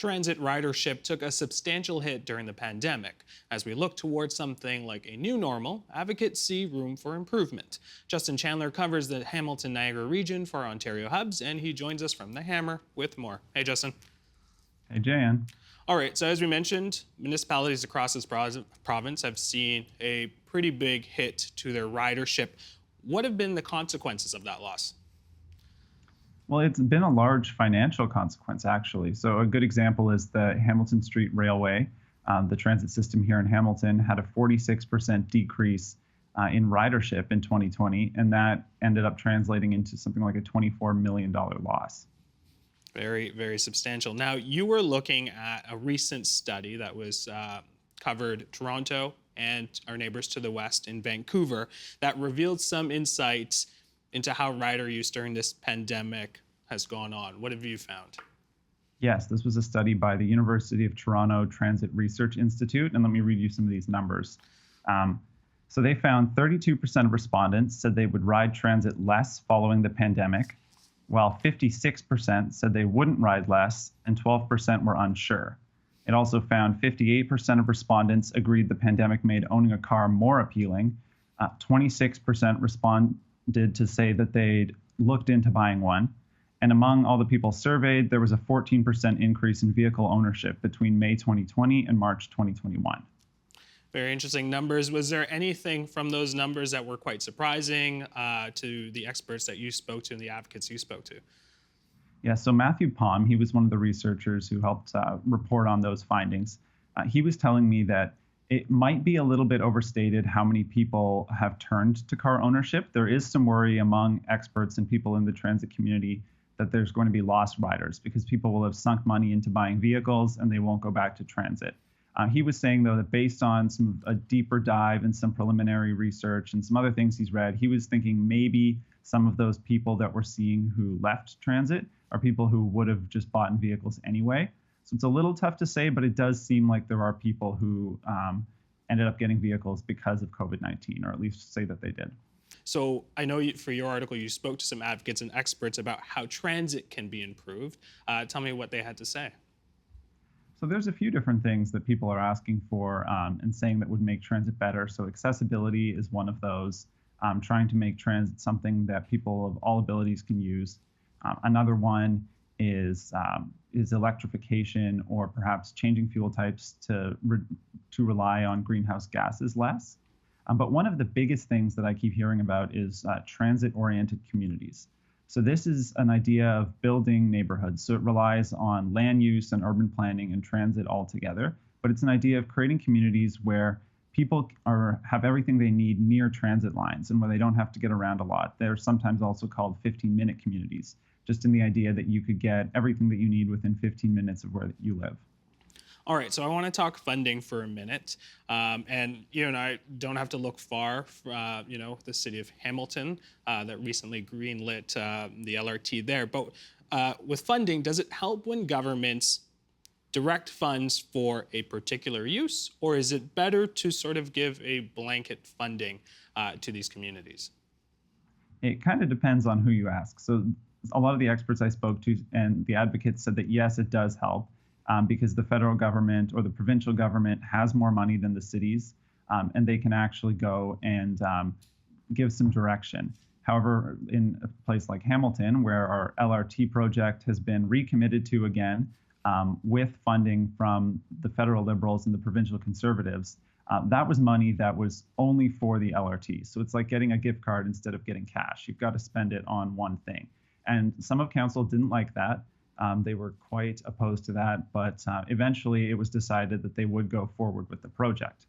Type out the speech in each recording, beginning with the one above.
transit ridership took a substantial hit during the pandemic. As we look towards something like a new normal, advocates see room for improvement. Justin Chandler covers the Hamilton-Niagara region for Ontario Hubs, and he joins us from the Hammer with more. Hey, Justin. Hey, Jan. All right, so as we mentioned, municipalities across this province have seen a pretty big hit to their ridership. What have been the consequences of that loss? Well, it's been a large financial consequence, actually. So a good example is the Hamilton Street Railway. The transit system here in Hamilton had a 46% decrease in ridership in 2020, and that ended up translating into something like a $24 million loss. Very, very substantial. Now, you were looking at a recent study that was covered Toronto and our neighbors to the west in Vancouver that revealed some insights into how rider use during this pandemic has gone on. What have you found? Yes, this was a study by the University of Toronto Transit Research Institute, and let me read you some of these numbers. So they found 32% of respondents said they would ride transit less following the pandemic, while 56% said they wouldn't ride less, and 12% were unsure. It also found 58% of respondents agreed the pandemic made owning a car more appealing. 26% responded to say that they'd looked into buying one. And among all the people surveyed, there was a 14% increase in vehicle ownership between May 2020 and March 2021. Very interesting numbers. Was there anything from those numbers that were quite surprising to the experts that you spoke to and the advocates you spoke to? Yeah, so Matthew Palm, he was one of the researchers who helped report on those findings. He was telling me that it might be a little bit overstated how many people have turned to car ownership. There is some worry among experts and people in the transit community that there's going to be lost riders because people will have sunk money into buying vehicles and they won't go back to transit. He was saying, though, that based on a deeper dive and some preliminary research and some other things he's read, he was thinking maybe some of those people that we're seeing who left transit are people who would have just bought in vehicles anyway. So it's a little tough to say, but it does seem like there are people who ended up getting vehicles because of COVID-19, or at least say that they did. So I know for your article, you spoke to some advocates and experts about how transit can be improved. Tell me what they had to say. So there's a few different things that people are asking for and saying that would make transit better. So accessibility is one of those, trying to make transit something that people of all abilities can use. Another one is electrification, or perhaps changing fuel types to rely on greenhouse gases less. But one of the biggest things that I keep hearing about is transit-oriented communities. So this is an idea of building neighborhoods. So it relies on land use and urban planning and transit all together. But it's an idea of creating communities where people have everything they need near transit lines and where they don't have to get around a lot. They're sometimes also called 15-minute communities, just in the idea that you could get everything that you need within 15 minutes of where you live. All right, so I want to talk funding for a minute, and you and I don't have to look far. The city of Hamilton that recently greenlit the LRT there. But with funding, does it help when governments direct funds for a particular use, or is it better to sort of give a blanket funding to these communities? It kind of depends on who you ask. So a lot of the experts I spoke to and the advocates said that yes, it does help. Because the federal government or the provincial government has more money than the cities, and they can actually go and give some direction. However, in a place like Hamilton, where our LRT project has been recommitted to again with funding from the federal Liberals and the provincial Conservatives, that was money that was only for the LRT. So it's like getting a gift card instead of getting cash. You've got to spend it on one thing. And some of council didn't like that. They were quite opposed to that, but eventually it was decided that they would go forward with the project.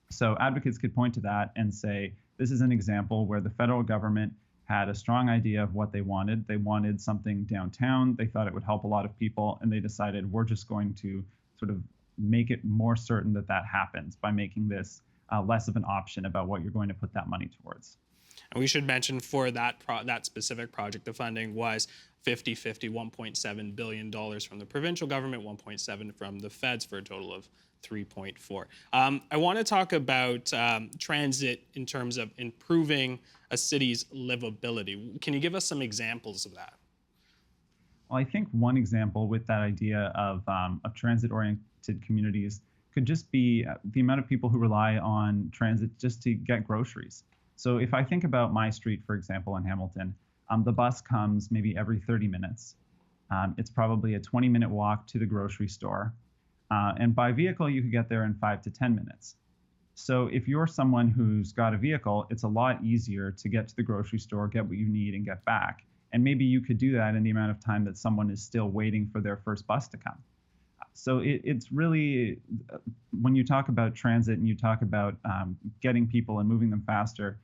So advocates could point to that and say, this is an example where the federal government had a strong idea of what they wanted. They wanted something downtown. They thought it would help a lot of people, and they decided we're just going to sort of make it more certain that that happens by making this less of an option about what you're going to put that money towards. And we should mention for that specific project, the funding was 50-50, $1.7 billion from the provincial government, 1.7 from the feds, for a total of 3.4. I want to talk about transit in terms of improving a city's livability. Can you give us some examples of that? Well, I think one example with that idea of transit-oriented communities could just be the amount of people who rely on transit just to get groceries. So if I think about my street, for example, in Hamilton, the bus comes maybe every 30 minutes. It's probably a 20-minute walk to the grocery store. And by vehicle, you could get there in 5 to 10 minutes. So if you're someone who's got a vehicle, it's a lot easier to get to the grocery store, get what you need, and get back. And maybe you could do that in the amount of time that someone is still waiting for their first bus to come. So it's really, when you talk about transit and you talk about getting people and moving them faster,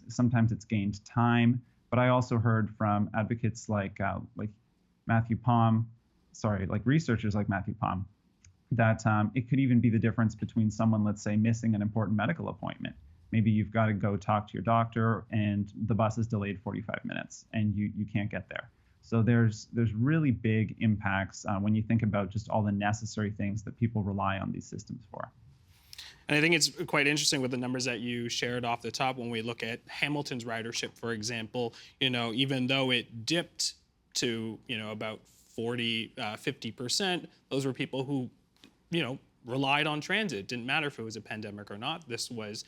sometimes it's gained time. But I also heard from advocates like Matthew Palm, like researchers like Matthew Palm, that it could even be the difference between someone, let's say, missing an important medical appointment. Maybe you've got to go talk to your doctor and the bus is delayed 45 minutes and you can't get there. So there's really big impacts when you think about just all the necessary things that people rely on these systems for. And I think it's quite interesting with the numbers that you shared off the top. When we look at Hamilton's ridership, for example, even though it dipped to, about 50%, those were people who, relied on transit. Didn't matter if it was a pandemic or not. This was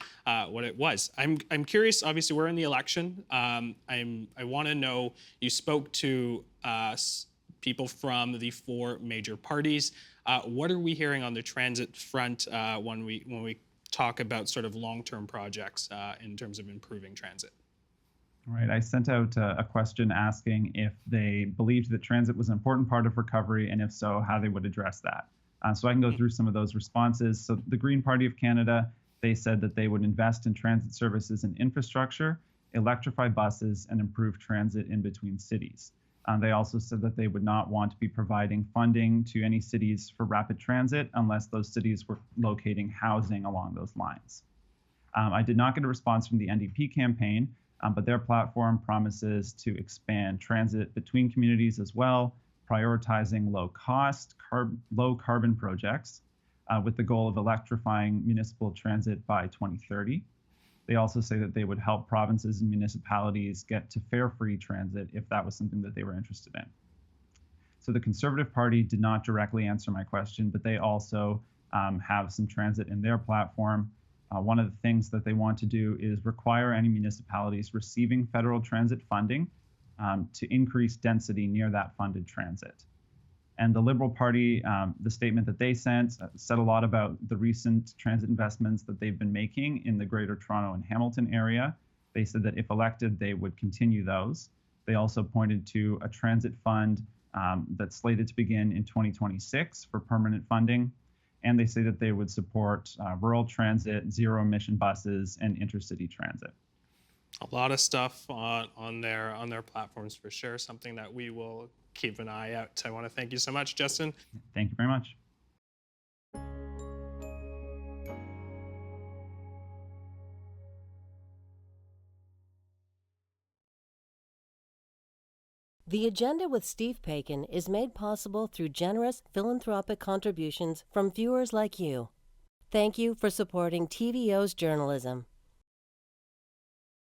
what it was. I'm curious. Obviously, we're in the election. I want to know. You spoke to people from the four major parties. What are we hearing on the transit front when we talk about sort of long-term projects in terms of improving transit? Right. I sent out a question asking if they believed that transit was an important part of recovery, and if so, how they would address that. So I can go through some of those responses. So the Green Party of Canada, they said that they would invest in transit services and infrastructure, electrify buses, and improve transit in between cities. They also said that they would not want to be providing funding to any cities for rapid transit unless those cities were locating housing along those lines. I did not get a response from the NDP campaign, but their platform promises to expand transit between communities as well, prioritizing low-cost, low-carbon projects with the goal of electrifying municipal transit by 2030. They also say that they would help provinces and municipalities get to fare-free transit if that was something that they were interested in. So the Conservative Party did not directly answer my question, but they also have some transit in their platform. One of the things that they want to do is require any municipalities receiving federal transit funding to increase density near that funded transit. And the Liberal Party, the statement that they sent said a lot about the recent transit investments that they've been making in the Greater Toronto and Hamilton area. They said that if elected, they would continue those. They also pointed to a transit fund that's slated to begin in 2026 for permanent funding. And they say that they would support rural transit, zero-emission buses, and intercity transit. A lot of stuff on their platforms for sure. Something that we will keep an eye out. I want to thank you so much, Justin. Thank you very much. The Agenda with Steve Paikin is made possible through generous philanthropic contributions from viewers like you. Thank you for supporting TVO's journalism.